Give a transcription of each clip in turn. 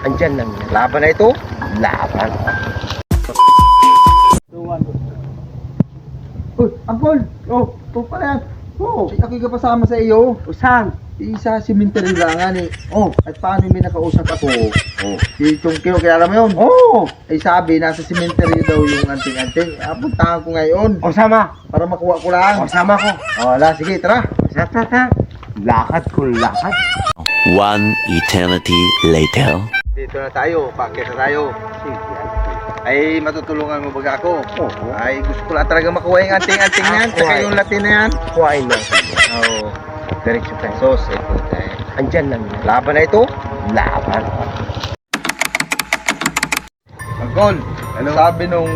Andyan lang yan. Laban na ito. Laban. Uy, Angkol! Oh, ito pala yan. Oh, ako'y kapasama sa iyo. Usan. Isa si Mintery langan eh. Oh, at paano may nakausap ako? Oh. Si Chongkino, kilala mo yun? Oh. Ay sabi, nasa cemetery daw yung anting-anting. Puntahan ko ngayon. O sama. Para makuha ko lang. O sama ko. Oh, ala, sige, tara. Tara. Lakad ko lakad. One eternity later. Dito na tayo, paakit na tayo. Ay, matutulungan mo ba ako? Oo. Ay, gusto ko lang talaga makuha yung anting-anting na yan. Tsaka yung Latin na yan. Kuhain mo. Oo. Diretso tayo. Sos, ito tayo. Andyan lang yan. Laban na ito. Laban. Angkol, sabi nung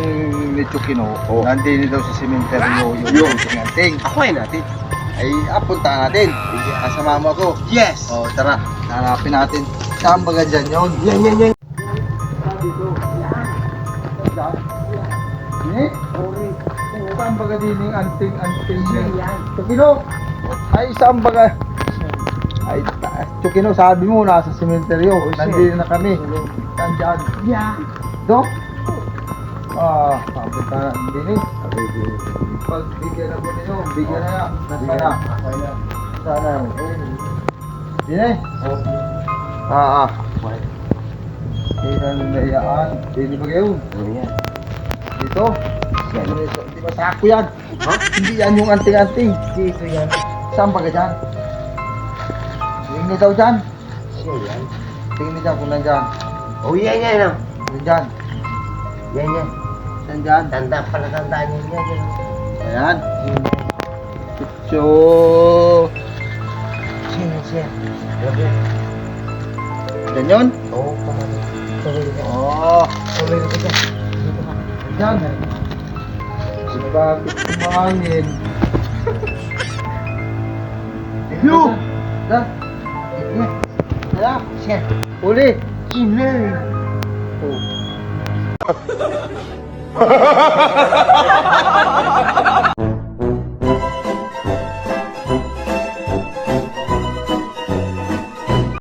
ni Chukino, nandini daw sa sementeryo yung anting-anting. Ako ay natin. Ay, punta natin. Kasama mo ako. Yes. Oh, tara. Hanapin natin. Saan ba dyan yun? Yan. Dito. Yan. Saan ba din yung anting-anting yan? Chukino. Ay, saan ba ka? Ay, Chukino, sabi mo, nasa sementeryo. Nandito na kami. Saan dyan? Yan. Do? Papunta na din eh. Pagbigyan na po ninyo, bigyan na yan. Nasana? Sana. Din eh? Kailan na yan? Hindi ba kayo? Yan. Dito? Di ba sako yan? Ha? Hindi yan yung anting-anting. Dito yan. Saan ba ka dyan? Tingin daw dyan. Siya yan. Tingin dyan kung nandyan. Oh, yan. Nandyan. Yan. Nandyan. Tandaan niyo yan. Ayan. So, Siya. yan yun? Oo, pamalik. Tuloy ka dyan. Dito ka. Nandyan. Bakit kumangin? Yo! Da. Da. Siya. Uli. Sino? Oh.